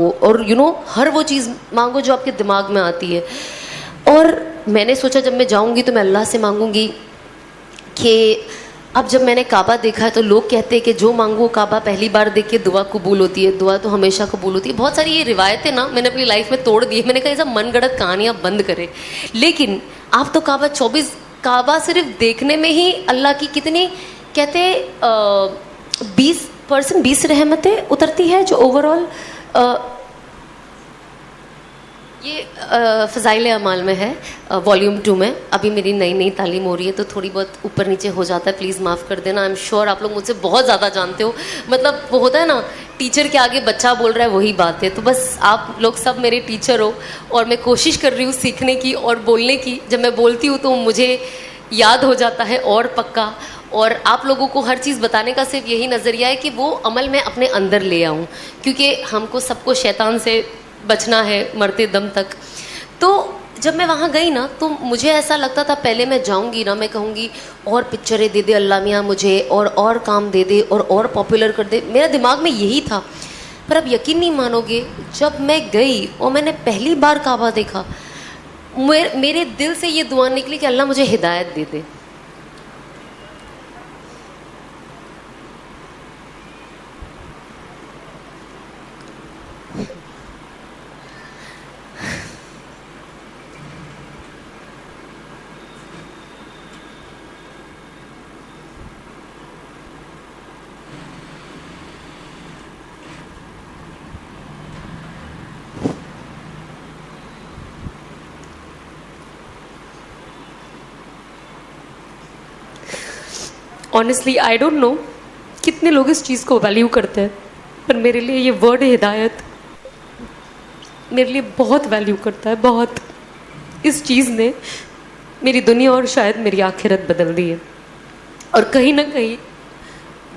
اور ہر وہ چیز مانگو جو آپ کے دماغ میں آتی ہے. اور میں نے سوچا جب میں جاؤں گی تو میں اللہ سے مانگوں گی کہ اب جب میں نے کعبہ دیکھا ہے تو لوگ کہتے ہیں کہ جو مانگو کعبہ پہلی بار دیکھ کے دعا قبول ہوتی ہے, دعا تو ہمیشہ قبول ہوتی ہے. بہت ساری یہ روایتیں نا میں نے اپنی لائف میں توڑ دی. میں نے کہا یہ سب من گڑت کہانیاں بند کرے. لیکن آپ تو کعبہ صرف دیکھنے میں ہی اللہ کی کتنی کہتے 20% رحمتیں اترتی ہے جو اوور آل یہ فضائل اعمال میں ہے والیوم 2 میں. ابھی میری نئی تعلیم ہو رہی ہے تو تھوڑی بہت اوپر نیچے ہو جاتا ہے, پلیز معاف کر دینا. آئی ایم شیور آپ لوگ مجھ سے بہت زیادہ جانتے ہو. مطلب وہ ہوتا ہے نا ٹیچر کے آگے بچہ بول رہا ہے وہی بات ہے. تو بس آپ لوگ سب میرے ٹیچر ہو اور میں کوشش کر رہی ہوں سیکھنے کی اور بولنے کی. جب میں بولتی ہوں تو مجھے یاد ہو جاتا ہے اور پکا. اور آپ لوگوں کو ہر چیز بتانے کا صرف یہی نظریہ ہے کہ وہ عمل میں اپنے اندر لے آؤں, کیونکہ ہم کو سب کو شیطان سے بچنا ہے مرتے دم تک. تو جب میں وہاں گئی نا تو مجھے ایسا لگتا تھا پہلے میں جاؤں گی نا میں کہوں گی اور پکچریں دے دے اللہ میاں مجھے, اور کام دے دے اور پاپولر کر دے. میرا دماغ میں یہی تھا. پر اب یقین نہیں مانو گے, جب میں گئی اور میں نے پہلی بار کعبہ دیکھا میرے دل سے یہ دعا نکلی کہ اللہ مجھے ہدایت دے دے. آنیسٹلی آئی ڈونٹ نو کتنے لوگ اس چیز کو ویلیو کرتے ہیں, پر میرے لیے یہ ورڈ ہدایت میرے لیے بہت ویلیو کرتا ہے, بہت. اس چیز نے میری دنیا اور شاید میری آخرت بدل دی ہے. اور کہیں نہ کہیں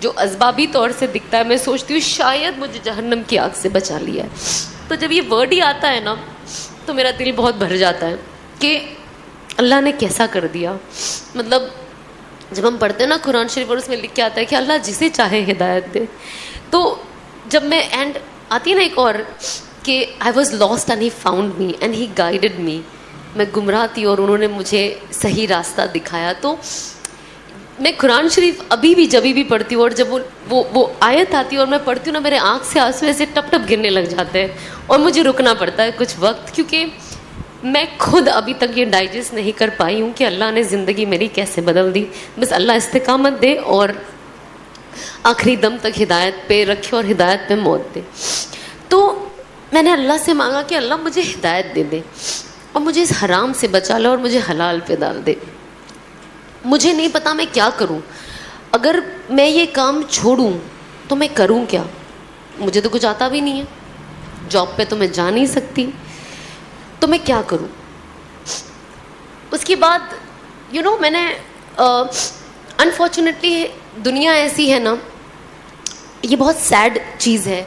جو اسبابی طور سے دکھتا ہے میں سوچتی ہوں شاید مجھے جہنم کی آگ سے بچا لیا ہے. تو جب یہ ورڈ ہی آتا ہے نا تو میرا دل بہت بھر جاتا ہے کہ اللہ نے کیسا کر دیا. مطلب جب ہم پڑھتے ہیں نا قرآن شریف اور اس میں لکھ کے آتا ہے کہ اللہ جسے چاہے ہدایت دے. تو جب میں اینڈ آتی ہے نا ایک اور کہ I was lost and he found me and he guided me, میں گمراہ تھی اور انہوں نے مجھے صحیح راستہ دکھایا. تو میں قرآن شریف ابھی بھی جبھی بھی پڑھتی ہوں اور جب وہ آیت آتی ہے اور میں پڑھتی ہوں نا میرے آنکھ سے آنسو ایسے ٹپ ٹپ گرنے لگ جاتے ہیں اور مجھے رکنا پڑتا ہے کچھ وقت, کیونکہ میں خود ابھی تک یہ ڈائجسٹ نہیں کر پائی ہوں کہ اللہ نے زندگی میری کیسے بدل دی. بس اللہ استقامت دے اور آخری دم تک ہدایت پہ رکھے اور ہدایت پہ موت دے. تو میں نے اللہ سے مانگا کہ اللہ مجھے ہدایت دے دے اور مجھے اس حرام سے بچا لے اور مجھے حلال پہ ڈال دے. مجھے نہیں پتا میں کیا کروں. اگر میں یہ کام چھوڑوں تو میں کروں کیا؟ مجھے تو کچھ آتا بھی نہیں ہے, جاب پہ تو میں جا نہیں سکتی, تو میں کیا کروں؟ اس کے بعد میں نے انفارچونیٹلی دنیا ایسی ہے نا, یہ بہت سیڈ چیز ہے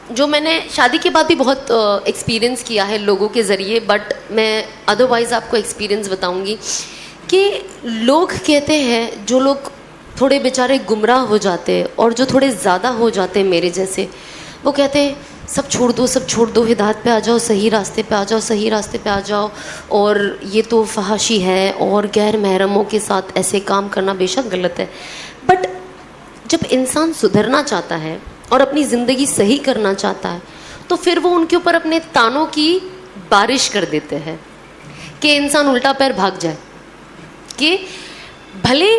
جو میں نے شادی کے بعد بھی بہت ایکسپیرئنس کیا ہے لوگوں کے ذریعے, بٹ میں ادروائز آپ کو ایکسپیرئنس بتاؤں گی کہ لوگ کہتے ہیں جو لوگ تھوڑے بیچارے گمراہ ہو جاتے ہیں اور جو تھوڑے زیادہ ہو جاتے ہیں میرے جیسے, وہ کہتے ہیں سب چھوڑ دو ہدایت پہ آ جاؤ, صحیح راستے پہ آ جاؤ, اور یہ تو فحاشی ہے اور غیر محرموں کے ساتھ ایسے کام کرنا بے شک غلط ہے. بٹ جب انسان سدھرنا چاہتا ہے اور اپنی زندگی صحیح کرنا چاہتا ہے تو پھر وہ ان کے اوپر اپنے تانوں کی بارش کر دیتے ہیں کہ انسان الٹا پیر بھاگ جائے, کہ بھلے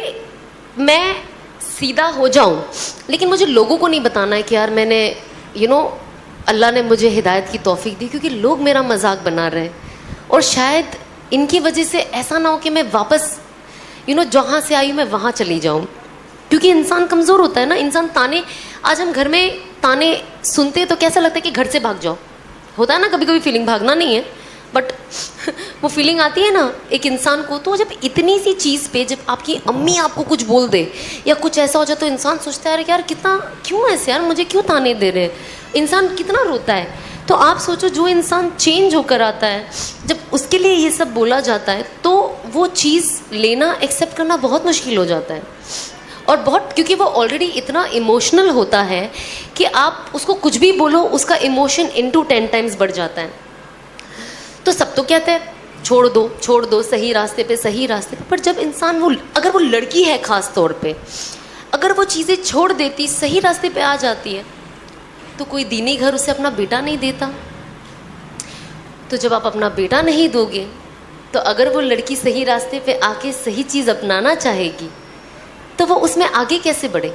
میں سیدھا ہو جاؤں لیکن مجھے لوگوں کو نہیں بتانا ہے کہ یار میں نے اللہ نے مجھے ہدایت کی توفیق دی, کیونکہ لوگ میرا مذاق بنا رہے ہیں اور شاید ان کی وجہ سے ایسا نہ ہو کہ میں واپس جہاں سے آئی ہوں میں وہاں چلی جاؤں. کیونکہ انسان کمزور ہوتا ہے نا, انسان تانے, آج ہم گھر میں تانے سنتے ہیں تو کیسا لگتا ہے کہ گھر سے بھاگ جاؤ, ہوتا ہے نا کبھی کبھی فیلنگ, بھاگنا نہیں ہے بٹ وہ فیلنگ آتی ہے نا ایک انسان کو. تو جب اتنی سی چیز پہ جب آپ کی امی آپ کو کچھ بول دے یا کچھ ایسا ہو جائے تو انسان سوچتا ہے یار کتنا کیوں ایسے, یار مجھے کیوں تانے دے رہے, انسان کتنا روتا ہے. تو آپ سوچو جو انسان چینج ہو کر آتا ہے جب اس کے لیے یہ سب بولا جاتا ہے تو وہ چیز لینا ایکسیپٹ کرنا بہت مشکل ہو جاتا ہے. اور بہت, کیونکہ وہ آلریڈی اتنا ایموشنل ہوتا ہے کہ آپ اس کو کچھ بھی بولو اس کا ایموشن انٹو 10 ٹائمز بڑھ جاتا ہے. تو سب تو کہتے ہیں چھوڑ دو صحیح راستے پہ, صحیح راستے پہ, پر جب انسان اگر وہ لڑکی ہے خاص طور پہ, اگر وہ چیزیں چھوڑ دیتی, صحیح راستے پہ آ جاتی ہے, تو کوئی دینی گھر اسے اپنا بیٹا نہیں دیتا. تو جب آپ اپنا بیٹا نہیں دو گے تو اگر وہ لڑکی صحیح راستے پہ آ کے صحیح چیز اپنانا چاہے گی تو وہ اس میں آگے کیسے بڑھے؟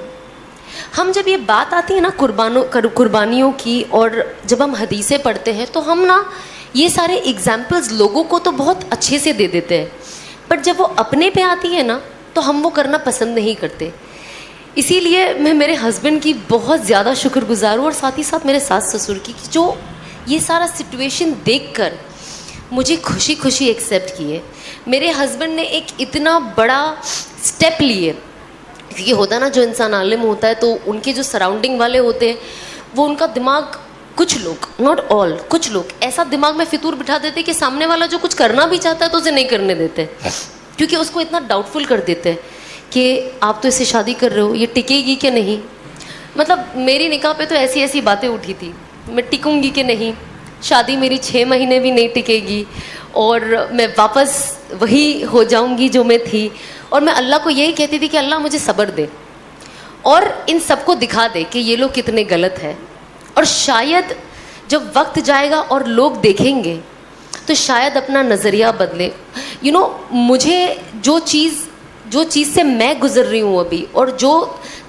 ہم جب یہ بات آتی ہے نا قربانیوں کی, اور جب ہم حدیثیں پڑھتے ہیں تو ہم نا یہ سارے ایگزامپلز لوگوں کو تو بہت اچھے سے دے دیتے ہیں, بٹ جب وہ اپنے پہ آتی ہے نا تو ہم وہ کرنا پسند نہیں کرتے. اسی لیے میں میرے ہسبینڈ کی بہت زیادہ شکر گزار ہوں, اور ساتھ ہی ساتھ میرے ساس سسر کی, جو یہ سارا سچویشن دیکھ کر مجھے خوشی خوشی ایکسیپٹ کیے. میرے ہسبینڈ نے ایک اتنا بڑا اسٹیپ لیے, کیونکہ ہوتا نا جو انسان عالم ہوتا ہے تو ان کے جو سراؤنڈنگ والے ہوتے ہیں وہ ان کا دماغ, کچھ لوگ, ناٹ آل, کچھ لوگ ایسا دماغ میں فطور بٹھا دیتے کہ سامنے والا جو کچھ کرنا بھی چاہتا ہے تو اسے نہیں کرنے دیتے, کیونکہ اس کو اتنا ڈاؤٹ فل کر دیتے کہ آپ تو اسے شادی کر رہے ہو, یہ ٹکے گی کہ نہیں. مطلب میری نکاح پہ تو ایسی ایسی باتیں اٹھی تھی, میں ٹکوں گی کہ نہیں, شادی میری 6 مہینے بھی نہیں ٹکے گی, اور میں واپس وہی ہو جاؤں گی جو میں تھی. اور میں اللہ کو یہی کہتی تھی کہ اللہ مجھے صبر دے اور ان سب کو دکھا دے کہ یہ لوگ کتنے غلط ہے, اور شاید جب وقت جائے گا اور لوگ دیکھیں گے تو شاید اپنا نظریہ بدلے. مجھے جو چیز سے میں گزر رہی ہوں ابھی, اور جو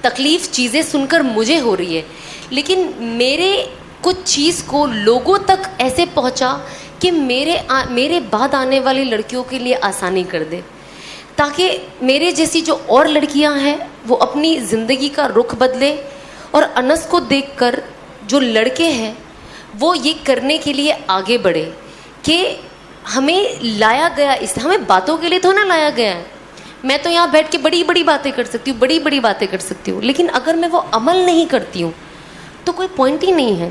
تکلیف چیزیں سن کر مجھے ہو رہی ہے, لیکن میرے کچھ چیز کو لوگوں تک ایسے پہنچا کہ میرے بعد آنے والی لڑکیوں کے لیے آسانی کر دے, تاکہ میرے جیسی جو اور لڑکیاں ہیں وہ اپنی زندگی کا رخ بدلے. اور انس کو دیکھ کر جو لڑکے ہیں وہ یہ کرنے کے لیے آگے بڑھے کہ ہمیں لایا گیا, ہمیں باتوں کے لیے تو نہ لایا گیا ہے. میں تو یہاں بیٹھ کے بڑی بڑی باتیں کر سکتی ہوں, بڑی باتیں کر سکتی ہوں, لیکن اگر میں وہ عمل نہیں کرتی ہوں تو کوئی پوائنٹ ہی نہیں ہے.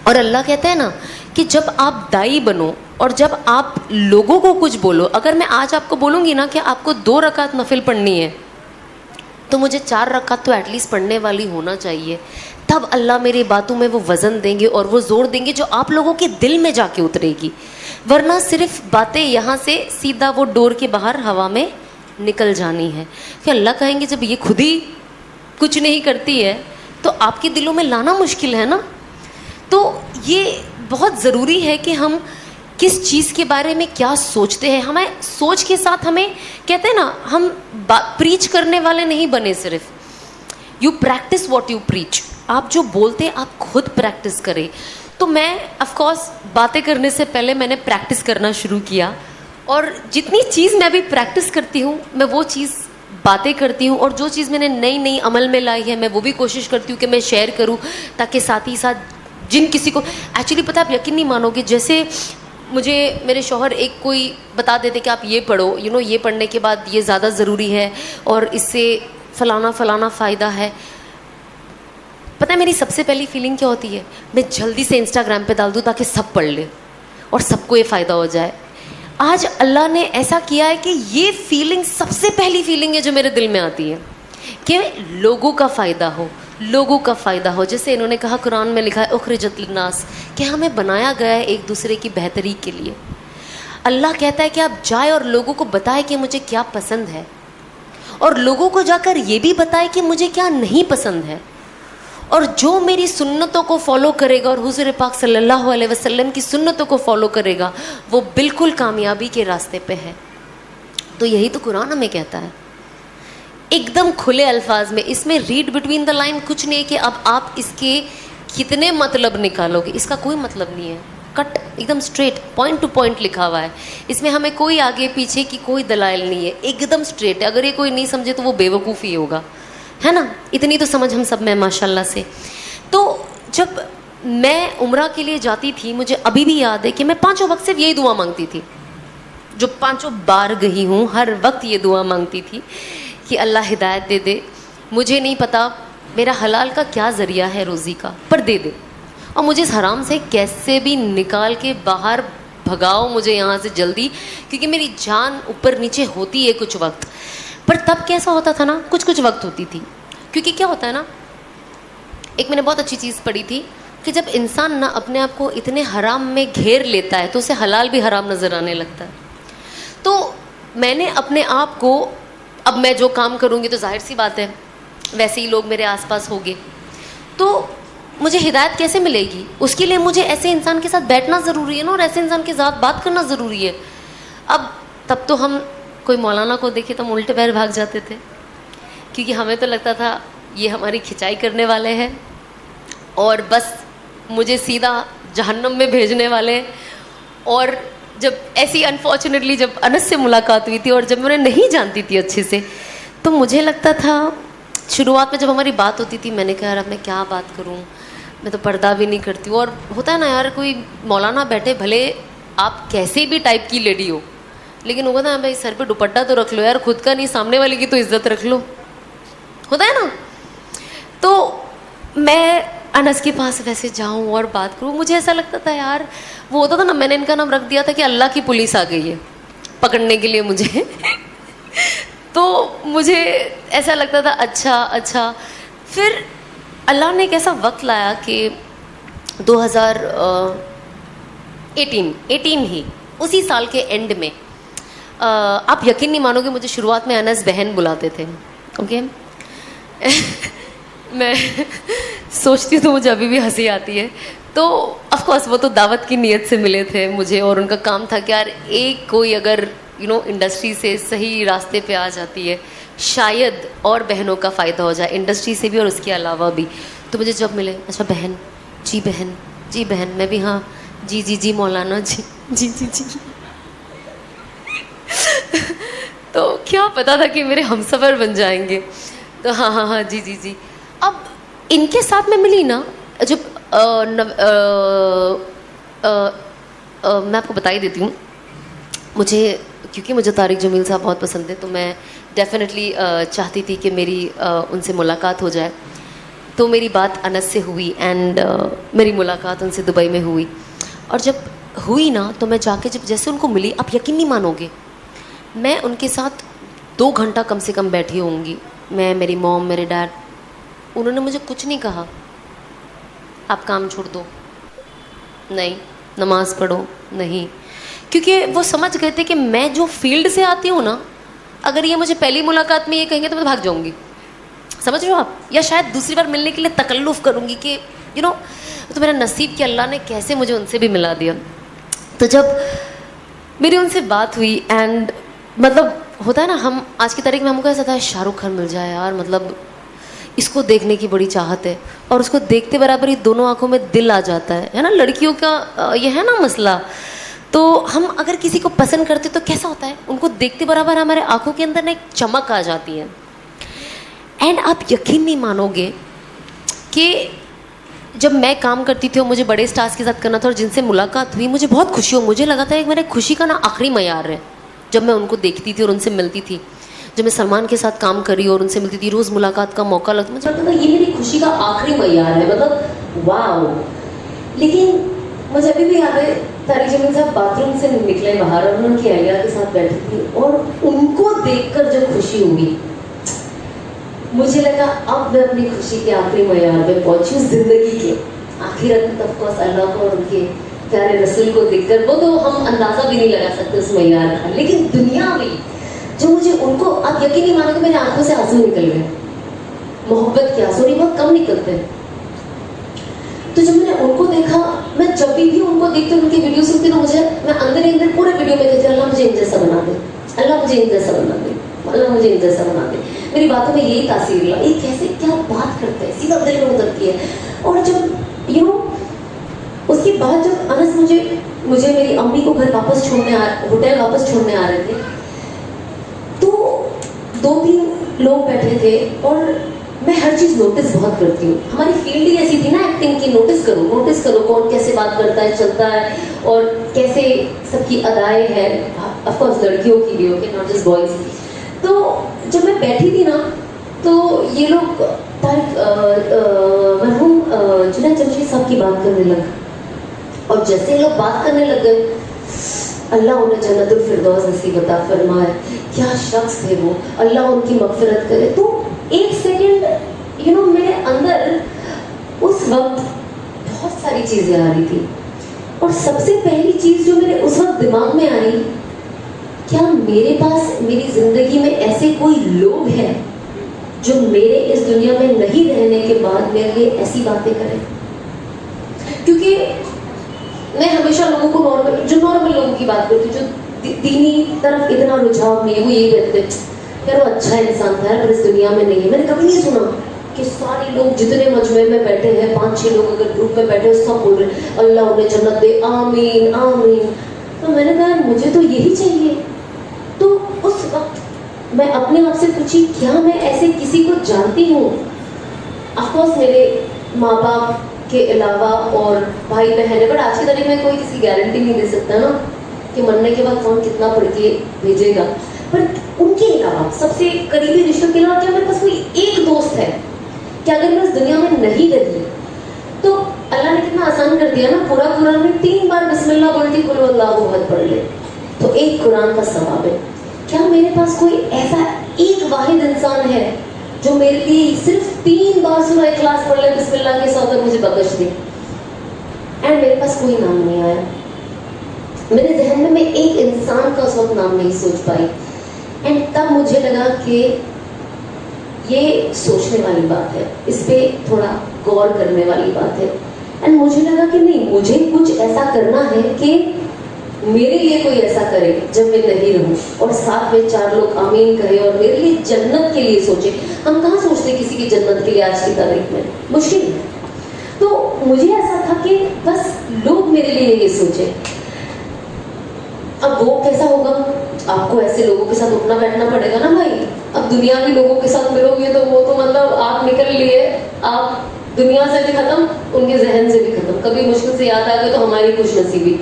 اور اللہ کہتا ہے نا کہ جب آپ دائی بنو اور جب آپ لوگوں کو کچھ بولو, اگر میں آج آپ کو بولوں گی نا کہ آپ کو 2 رکعت نفل پڑھنی ہے تو مجھے 4 رکعت تو ایٹ لیسٹ پڑھنے والی ہونا چاہیے, تب اللہ میری باتوں میں وہ وزن دیں گے اور وہ زور دیں گے جو آپ لوگوں کے دل میں جا کے اترے گی. ورنہ صرف باتیں یہاں سے سیدھا وہ ڈور کے باہر ہوا میں نکل جانی ہے. کہ اللہ کہیں گے جب یہ خود ہی کچھ نہیں کرتی ہے تو آپ کے دلوں میں لانا مشکل ہے نا. تو یہ بہت ضروری ہے کہ ہم کس چیز کے بارے میں کیا سوچتے ہیں. ہمیں سوچ کے ساتھ, ہمیں کہتے ہیں نا, ہم پریچ کرنے والے نہیں بنے, صرف you practice what you preach. آپ جو بولتے ہیں آپ خود پریکٹس کریں. تو میں آف کورس باتیں کرنے سے پہلے میں نے پریکٹس کرنا شروع کیا, اور جتنی چیز میں ابھی پریکٹس کرتی ہوں میں وہ چیز باتیں کرتی ہوں, اور جو چیز میں نے نئی عمل میں لائی ہے میں وہ بھی کوشش کرتی ہوں کہ میں شیئر کروں, تاکہ ساتھ ہی ساتھ جن کسی کو ایکچولی پتہ, آپ یقین نہیں مانو گے, جیسے مجھے میرے شوہر ایک کوئی بتا دیتے کہ آپ یہ پڑھو, یہ پڑھنے کے بعد یہ زیادہ ضروری ہے اور اس سے فلانا فائدہ ہے. پتہ ہے میری سب سے پہلی فیلنگ کیا ہوتی ہے؟ میں جلدی سے انسٹاگرام پہ ڈال دوں تاکہ سب پڑھ لیں اور سب کو یہ فائدہ ہو جائے. آج اللہ نے ایسا کیا ہے کہ یہ فیلنگ سب سے پہلی فیلنگ ہے جو میرے دل میں آتی ہے کہ لوگوں کا فائدہ ہو, لوگوں کا فائدہ ہو. جیسے انہوں نے کہا, قرآن میں لکھا ہے اخرجت للناس, کہ ہمیں بنایا گیا ہے ایک دوسرے کی بہتری کے لیے. اللہ کہتا ہے کہ آپ جائیں اور لوگوں کو بتائیں کہ مجھے کیا پسند ہے, اور لوگوں کو جا کر یہ بھی بتائیں کہ مجھے کیا نہیں پسند ہے. اور جو میری سنتوں کو فالو کرے گا اور حضور پاک صلی اللہ علیہ وسلم کی سنتوں کو فالو کرے گا وہ بالکل کامیابی کے راستے پہ ہے. تو یہی تو قرآن ہمیں کہتا ہے ایک دم کھلے الفاظ میں. اس میں ریڈ بٹوین دا لائن کچھ نہیں ہے کہ اب آپ اس کے کتنے مطلب نکالو گے, اس کا کوئی مطلب نہیں ہے. کٹ ایک دم اسٹریٹ, پوائنٹ ٹو پوائنٹ لکھا ہوا ہے. اس میں ہمیں کوئی آگے پیچھے کی کوئی دلائل نہیں ہے, ایک دم اسٹریٹ ہے. اگر یہ کوئی نہیں سمجھے تو وہ بے وقوفی ہوگا, ہے نا. اتنی تو سمجھ ہم سب میں ماشاء اللہ سے. تو جب میں عمرہ کے لیے جاتی تھی, مجھے ابھی بھی یاد ہے کہ میں 5 وقت صرف یہی دعا مانگتی تھی. جو 5 بار گئی ہوں ہر وقت یہ دعا مانگتی تھی کہ اللہ ہدایت دے دے. مجھے نہیں پتا میرا حلال کا کیا ذریعہ ہے روزی کا, پر دے دے, اور مجھے اس حرام سے کیسے بھی نکال کے باہر بھگاؤ مجھے یہاں سے جلدی, کیونکہ میری جان اوپر نیچے ہوتی ہے کچھ وقت. پر تب کیسا ہوتا تھا نا, کچھ کچھ وقت ہوتی تھی. کیونکہ کیا ہوتا ہے نا, ایک میں نے بہت اچھی چیز پڑھی تھی کہ جب انسان نا اپنے آپ کو اتنے حرام میں گھیر لیتا ہے تو اسے حلال بھی حرام نظر آنے لگتا ہے. تو میں نے اپنے آپ کو, اب میں جو کام کروں گی تو ظاہر سی بات ہے ویسے ہی لوگ میرے آس پاس ہوں گے, تو مجھے ہدایت کیسے ملے گی؟ اس کے لیے مجھے ایسے انسان کے ساتھ بیٹھنا ضروری ہے نا, اور ایسے انسان کے ساتھ بات کرنا ضروری ہے. اب تب تو ہم کوئی مولانا کو دیکھے تو ہم الٹے پیر بھاگ جاتے تھے, کیونکہ ہمیں تو لگتا تھا یہ ہماری کھچائی کرنے والے ہیں اور بس مجھے سیدھا جہنم میں بھیجنے والے. اور جب ایسی انفارچونیٹلی جب انس سے ملاقات ہوئی تھی اور جب میں انہیں نہیں جانتی تھی اچھے سے, تو مجھے لگتا تھا شروعات میں جب ہماری بات ہوتی تھی, میں نے کہا یار اب میں کیا بات کروں, میں تو پردہ بھی نہیں کرتی ہوں. اور ہوتا ہے نا یار, کوئی مولانا بیٹھے بھلے آپ کیسے بھی ٹائپ کی لیڈی ہو, لیکن وہ کہتا ہے بھائی سر پہ دوپٹہ تو رکھ لو یار, خود کا نہیں سامنے والے کی تو عزت رکھ لو, ہوتا ہے نا. تو میں انس کے پاس ویسے جاؤں اور بات کروں, مجھے ایسا لگتا تھا یار, وہ ہوتا تھا نا, میں نے ان کا نام رکھ دیا تھا کہ اللہ کی پولیس آ گئی ہے پکڑنے کے لیے مجھے. تو مجھے ایسا لگتا تھا اچھا. پھر اللہ نے ایک ایسا وقت لایا کہ 2018 ہی اسی سال کے اینڈ میں, آپ یقین نہیں مانو گے, مجھے شروعات میں انس بہن بلاتے تھے. اوکے میں سوچتی ہوں تو مجھے ابھی بھی ہنسی آتی ہے. تو آف کورس وہ تو دعوت کی نیت سے ملے تھے مجھے, اور ان کا کام تھا کہ یار ایک کوئی اگر انڈسٹری سے صحیح راستے پہ آ جاتی ہے شاید اور بہنوں کا فائدہ ہو جائے, انڈسٹری سے بھی اور اس کے علاوہ بھی. تو مجھے جب ملے, اچھا بہن, جی بہن, میں بھی ہاں, جی مولانا, جی. تو کیا پتا تھا کہ میرے ہمسفر بن جائیں گے. تو ہاں جی. اب ان کے ساتھ میں ملی نا, جب میں آپ کو بتا ہی دیتی ہوں, مجھے کیونکہ مجھے طارق جمیل صاحب بہت پسند ہے, تو میں ڈیفینیٹلی چاہتی تھی کہ میری ان سے ملاقات ہو جائے. تو میری بات انس سے ہوئی اینڈ میری ملاقات ان سے دبئی میں ہوئی. اور جب ہوئی نا, تو میں جا کے جب جیسے ان کو ملی, آپ یقین نہیں مانو گے, میں ان کے ساتھ 2 گھنٹہ کم سے کم بیٹھی ہوں گی. میں, میری موم, میرے ڈیڈ, انہوں نے مجھے کچھ نہیں کہا, آپ کام چھوڑ دو, نہیں نماز پڑھو, نہیں, کیونکہ وہ سمجھ گئے تھے کہ میں جو فیلڈ سے آتی ہوں نا, اگر یہ مجھے پہلی ملاقات میں یہ کہیں گے تو میں بھاگ جاؤں گی, سمجھ رہے ہو آپ, یا شاید دوسری بار ملنے کے لیے تکلف کروں گی کہ تو میرا نصیب کہ اللہ نے کیسے مجھے ان سے بھی ملا دیا. تو جب میری ان سے بات ہوئی اینڈ مطلب ہوتا ہے نا, ہم آج کی تاریخ میں ہم کو ایسا تھا شاہ رخ خان مل جائے یار, مطلب اس کو دیکھنے کی بڑی چاہت ہے, اور اس کو دیکھتے برابر ہی دونوں آنکھوں میں دل آ جاتا ہے نا, لڑکیوں کا یہ ہے نا مسئلہ. تو ہم اگر کسی کو پسند کرتے تو کیسا ہوتا ہے, ان کو دیکھتے برابر ہمارے آنکھوں کے اندر نا ایک چمک آ جاتی ہے. اینڈ آپ یقین نہیں مانو گے کہ جب میں کام کرتی تھی اور مجھے بڑے اسٹارس کے ساتھ کرنا تھا, اور جن سے ملاقات ہوئی مجھے بہت خوشی ہو, مجھے لگا تھا کہ میرے خوشی کا نا آخری معیار ہے جب میں ان کو دیکھتی تھی اور ان سے ملتی تھی. جب میں سلمان کے ساتھ کام کری اور ان سے ملتی تھی, روز ملاقات کا موقع لگتا, مجھے لگتا تھا یہ میری خوشی کا آخری معیار ہے, مطلب واو. لیکن مجھے ابھی بھی یاد ہے, طارق جمیل صاحب باتھ روم سے نکلے باہر اور ان کی اہلیہ کے ساتھ بیٹھی تھی, اور ان کو دیکھ کر جو خوشی ہوئی, مجھے لگا اب میں اپنی خوشی کے آخری معیار پہ پہنچی ہوں زندگی کے. آخرت میں تو اللہ کو اور ان کے پیارے رسول کو دیکھ کر وہ تو ہم اندازہ بھی نہیں لگا سکتے اس معیار کا, لیکن دنیا میں جو مجھے ان کو, آپ یقین نہیں مانو کہ میرے آنکھوں سے آنسو نکل گئے, محبت کے آنسو, نہیں بہت کم نکلتے. تو جب میں نے ان کو دیکھا, میں جب بھی ان کو دیکھتی ان کی ویڈیو سنتی تو مجھے, میں اندر ہی اندر پورے ویڈیو میں کہتی اللہ مجھے ان جیسا بنا دے, اللہ مجھے ان جیسا بنا دے, اللہ مجھے ان جیسا بنا دے. میری باتوں میں یہی تاثیر لا, یہ کیسے کیا بات کرتے ہیں, سیدھا دل میں اترتی ہے. اور جب اس کے بعد جب انس مجھے میری امی کو گھر واپس چھوڑنے ہوٹل واپس چھوڑنے آ رہے تھے, تو 2-3 لوگ بیٹھے تھے, اور میں ہر چیز نوٹس بہت کرتی ہوں. ہماری فیلڈ ہی ایسی تھی نا ایکٹنگ کی, نوٹس کرو کون کیسے بات کرتا ہے, چلتا ہے, اور کیسے سب کی ادائیں ہیں, آف کورس لڑکیوں کی بھی, اوکے, ناٹ جسٹ بوائز. تو جب میں بیٹھی تھی نا, تو یہ لوگ مرحوم جنید جمشید صاحب کی بات کرنے لگے, اور جیسے لوگ بات کرنے لگ گئے اللہ انہیں جنت الفردوس نصیب عطا فرمائے. کیا شخص تھے وہ, اللہ ان کی مغفرت کرے. تو ایک سیکنڈ میرے اندر اس وقت بہت ساری چیزیں آ رہی تھی, اور سب سے پہلی چیز جو میرے اس وقت دماغ میں آئی, کیا میرے پاس میری زندگی میں ایسے کوئی لوگ ہیں جو میرے اس دنیا میں نہیں رہنے کے بعد میرے لیے ایسی باتیں کریں. کیونکہ میں ہمیشہ لوگوں کو نارمل لوگوں کی بات کرتی ہوں, جو دینی طرف اتنا رجحاؤ نہیں ہے, وہ یہی کہتے ہیں یار وہ اچھا انسان تھا پر اس دنیا میں نہیں ہے. میں نے کبھی نہیں سنا کہ سارے لوگ جتنے مجمع میں بیٹھے ہیں, 5-6 لوگ اگر گروپ میں بیٹھے سب بول رہے ہیں اللہ انہیں جنت دے, آمین آمین. تو میں نے کہا مجھے تو یہی چاہیے. تو اس وقت میں اپنے آپ سے پوچھی کیا میں ایسے کسی کو جانتی ہوں. آف کورس میرے ماں باپ کے علاوہ اور بھائی بہن ہے, بٹ آج کی تاریخ میں کوئی کسی گارنٹی نہیں دے سکتا نا کہ مرنے کے بعد کون کتنا پڑھ کے بھیجے گا. پر ان کے علاوہ سب سے قریبی رشتوں کے علاوہ کیا میرے پاس کوئی ایک دوست ہے کہ اگر میں اس دنیا میں نہیں رہی تو اللہ نے کتنا آسان کر دیا نا, پورا قرآن میں 3 بار بسم اللہ بول کے قل هو اللہ احد پڑھ لے تو ایک قرآن کا ثواب ہے. کیا میرے پاس کوئی ایسا ایک واحد انسان ہے جو میرے لیے صرف 3 بار سورہ اخلاص پڑھ لے بسم اللہ کے ساتھ اور مجھے بخش دے؟ اینڈ میرے پاس کوئی نام نہیں آیا. میرے ذہن میں ایک انسان کا اس وقت نام نہیں سوچ پائی. اینڈ تب مجھے لگا کہ یہ سوچنے والی بات ہے, اس پہ تھوڑا غور کرنے والی بات ہے. اینڈ مجھے لگا کہ نہیں, مجھے کچھ ایسا کرنا ہے کہ میرے لیے کوئی ایسا کرے جب میں نہیں رہوں, اور ساتھ میں 4 لوگ آمین کہے اور میرے لیے جنت کے لیے سوچے. ہم کہاں سوچتے کسی کی جنت کے لیے آج کی تاریخ میں, مشکل ہے. تو مجھے ایسا تھا کہ بس لوگ میرے لیے یہ سوچے. اب وہ کیسا ہوگا, آپ کو ایسے لوگوں کے ساتھ اٹھنا بیٹھنا پڑے گا نا بھائی. اب دنیا کے لوگوں کے ساتھ ملو گے تو وہ تو مطلب آپ نکل لیے, آپ دنیا سے بھی ختم, ان کے ذہن سے بھی ختم. کبھی مشکل سے یاد آ گئے تو ہماری خوش نصیبی,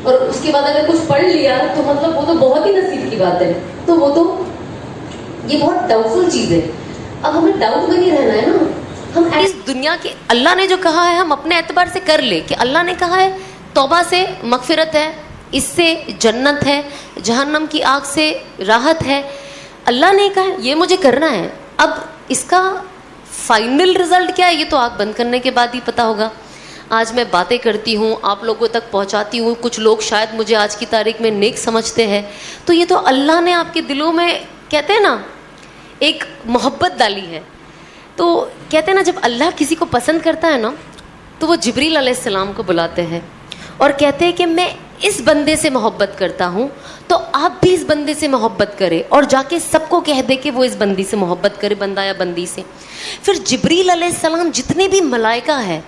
اور اس کے بعد اگر کچھ پڑھ لیا تو مطلب وہ تو بہت ہی نصیب کی بات ہے. تو وہ تو یہ بہت ڈاؤٹ فل چیز ہے. اب ہمیں ڈاؤٹ میں نہیں رہنا ہے نا. ہم اس دنیا کے اللہ نے جو کہا ہے ہم اپنے اعتبار سے کر لے کہ اللہ نے کہا ہے توبہ سے مغفرت ہے, اس سے جنت ہے, جہنم کی آگ سے راحت ہے. اللہ نے کہا یہ مجھے کرنا ہے. اب اس کا فائنل رزلٹ کیا ہے یہ تو آنکھ بند کرنے کے بعد ہی پتہ ہوگا. آج میں باتیں کرتی ہوں, آپ لوگوں تک پہنچاتی ہوں, کچھ لوگ شاید مجھے آج کی تاریخ میں نیک سمجھتے ہیں, تو یہ تو اللہ نے آپ کے دلوں میں کہتے ہیں نا ایک محبت ڈالی ہے. تو کہتے ہیں نا جب اللہ کسی کو پسند کرتا ہے نا تو وہ جبریل علیہ السلام کو بلاتے ہیں اور کہتے ہیں کہ میں اس بندے سے محبت کرتا ہوں تو آپ بھی اس بندے سے محبت کرے, اور جا کے سب کو کہہ دے کہ وہ اس بندی سے محبت کرے, بندہ یا بندی سے. پھر جبریل علیہ السلام جتنے بھی ملائکہ ہیں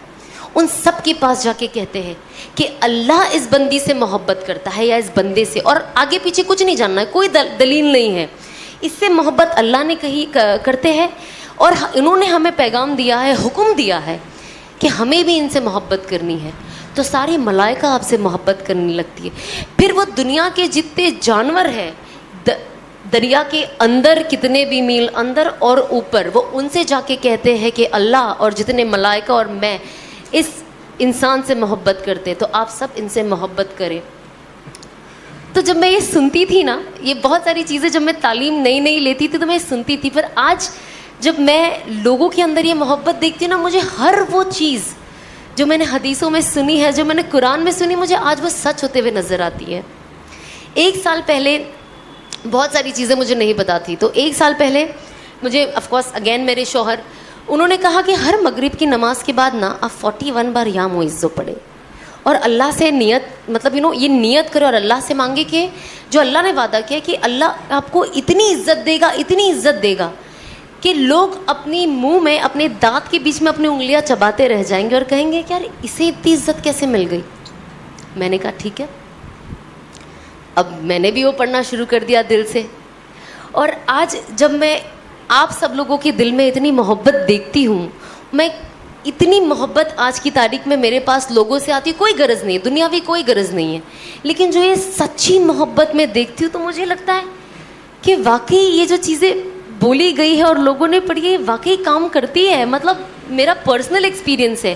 ان سب کے پاس جا کے کہتے ہیں کہ اللہ اس بندی سے محبت کرتا ہے یا اس بندے سے, اور آگے پیچھے کچھ نہیں جاننا ہے, کوئی دلیل نہیں ہے, اس سے محبت اللہ نے کہی کرتے ہیں. اور انہوں نے ہمیں پیغام دیا ہے, حکم دیا ہے کہ ہمیں بھی ان سے محبت کرنی ہے. تو سارے ملائکہ آپ سے محبت کرنے لگتی ہے. پھر وہ دنیا کے جتنے جانور ہیں, دریا کے اندر کتنے بھی میل اندر اور اوپر, وہ ان سے جا کے کہتے ہیں کہ اللہ اور جتنے ملائکہ اور میں اس انسان سے محبت کرتے, تو آپ سب ان سے محبت کریں. تو جب میں یہ سنتی تھی نا, یہ بہت ساری چیزیں جب میں تعلیم نئی لیتی تھی تو میں سنتی تھی, پر آج جب میں لوگوں کے اندر یہ محبت دیکھتی ہوں نا, مجھے ہر وہ چیز جو میں نے حدیثوں میں سنی ہے, جو میں نے قرآن میں سنی, مجھے آج وہ سچ ہوتے ہوئے نظر آتی ہے. 1 سال پہلے بہت ساری چیزیں مجھے نہیں پتا تھی, تو 1 سال پہلے مجھے آف کورس اگین میرے شوہر انہوں نے کہا کہ ہر مغرب کی نماز کے بعد نا آپ 41 بار یا معزو پڑھے اور اللہ سے نیت مطلب یہ نیت کرے اور اللہ سے مانگے کہ جو اللہ نے وعدہ کیا کہ اللہ آپ کو اتنی عزت دے گا, اتنی عزت دے گا کہ لوگ اپنی منہ میں اپنے دانت کے بیچ میں اپنی انگلیاں چباتے رہ جائیں گے اور کہیں گے کہ یار اسے اتنی عزت کیسے مل گئی. میں نے کہا ٹھیک ہے. اب میں نے بھی وہ پڑھنا شروع کر دیا دل سے, اور آج جب میں آپ سب لوگوں کے دل میں اتنی محبت دیکھتی ہوں, میں اتنی محبت آج کی تاریخ میں میرے پاس لوگوں سے آتی, کوئی غرض نہیں ہے, دنیاوی کوئی غرض نہیں ہے, لیکن جو یہ سچی محبت میں دیکھتی ہوں تو مجھے لگتا ہے کہ واقعی یہ جو چیزیں بولی گئی ہے اور لوگوں نے پڑھی ہے واقعی کام کرتی ہے. مطلب میرا پرسنل ایکسپیرینس ہے.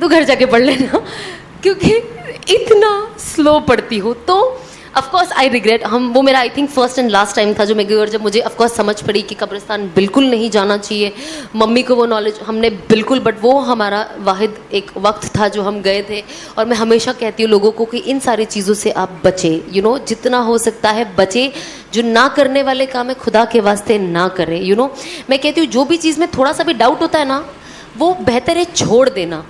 تو گھر جا کے پڑھ لینا, کیونکہ اتنا سلو پڑھتی ہو. تو آف کورس آئی ریگریٹ, وہ میرا I think first and last time تھا جو میں گئی, اور جب مجھے آف کورس سمجھ پڑی کہ قبرستان بالکل نہیں جانا چاہیے. ممی کو وہ نالج ہم نے بالکل, بٹ وہ ہمارا واحد ایک وقت تھا جو ہم گئے تھے. اور میں ہمیشہ کہتی ہوں لوگوں کو کہ ان ساری چیزوں سے آپ بچیں, جتنا ہو سکتا ہے بچیں. جو نہ کرنے والے کام ہے خدا کے واسطے نہ کریں. میں کہتی ہوں جو بھی چیز میں تھوڑا سا بھی ڈاؤٹ ہوتا ہے نا, وہ بہتر ہے چھوڑ دینا.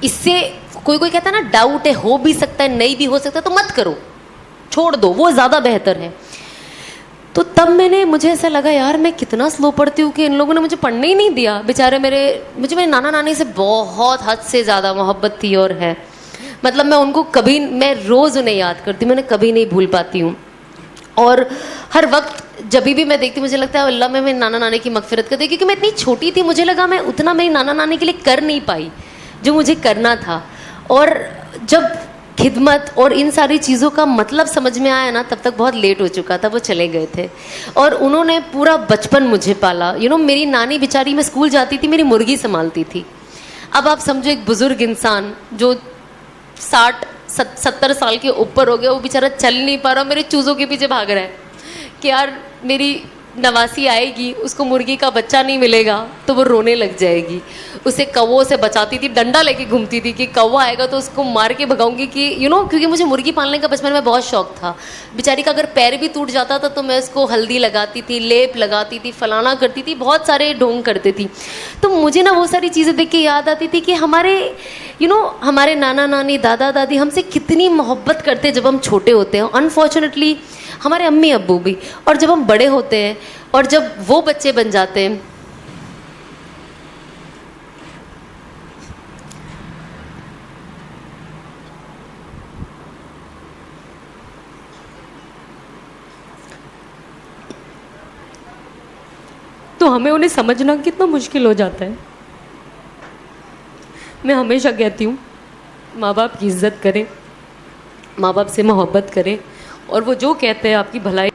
اس سے کوئی کہتا ہے نا ڈاؤٹ ہے, ہو بھی سکتا ہے نہیں بھی ہو سکتا, تو مت کرو, چھوڑ دو, وہ زیادہ بہتر ہے. تو تب مجھے ایسا لگا یار میں کتنا سلو پڑھتی ہوں کہ ان لوگوں نے مجھے پڑھنے ہی نہیں دیا. بیچارے مجھے میرے نانا نانی سے بہت حد سے زیادہ محبت تھی اور ہے. مطلب میں ان کو میں روز انہیں یاد کرتی ہوں, میں انہیں کبھی نہیں بھول پاتی ہوں. اور ہر وقت جب بھی میں دیکھتی ہوں مجھے لگتا ہے اللہ میں میرے نانا نانی کی مغفرت کر دے, کیونکہ میں اتنی چھوٹی تھی, مجھے لگا میں اتنا میری نانا نانی کے لیے کر نہیں پائی جو مجھے کرنا تھا. اور جب خدمت اور ان ساری چیزوں کا مطلب سمجھ میں آیا نا, تب تک بہت لیٹ ہو چکا تھا, وہ چلے گئے تھے. اور انہوں نے پورا بچپن مجھے پالا. میری نانی بیچاری, میں اسکول جاتی تھی میری مرغی سنبھالتی تھی. اب آپ سمجھو ایک بزرگ انسان جو 60-70 سال کے اوپر ہو گیا, وہ بیچارہ چل نہیں پا رہا, میرے چوزوں کے پیچھے بھاگ رہا ہے کہ یار میری نواسی آئے گی, اس کو مرغی کا بچہ نہیں ملے گا تو وہ رونے لگ جائے گی. اسے کووں سے بچاتی تھی, ڈنڈا لے کے گھومتی تھی کہ کوا آئے گا تو اس کو مار کے بھگاؤں گی, کہ کیونکہ مجھے مرغی پالنے کا بچپن میں بہت شوق تھا. بیچاری کا اگر پیر بھی ٹوٹ جاتا تھا تو میں اس کو ہلدی لگاتی تھی, لیپ لگاتی تھی, فلانا کرتی تھی, بہت سارے ڈھونگ کرتے تھی. تو مجھے نا وہ ساری چیزیں دیکھ کے یاد آتی تھی کہ ہمارے نانا نانی دادا دادی ہم سے کتنی محبت کرتے جب ہم چھوٹے ہوتے ہیں. انفارچونیٹلی ہمارے امی ابو بھی, اور جب ہم بڑے ہوتے ہیں اور جب وہ بچے بن جاتے ہیں, تو ہمیں انہیں سمجھنا کتنا مشکل ہو جاتا ہے. میں ہمیشہ کہتی ہوں ماں باپ کی عزت کریں, ماں باپ سے محبت کریں, اور وہ جو کہتے ہیں آپ کی بھلائی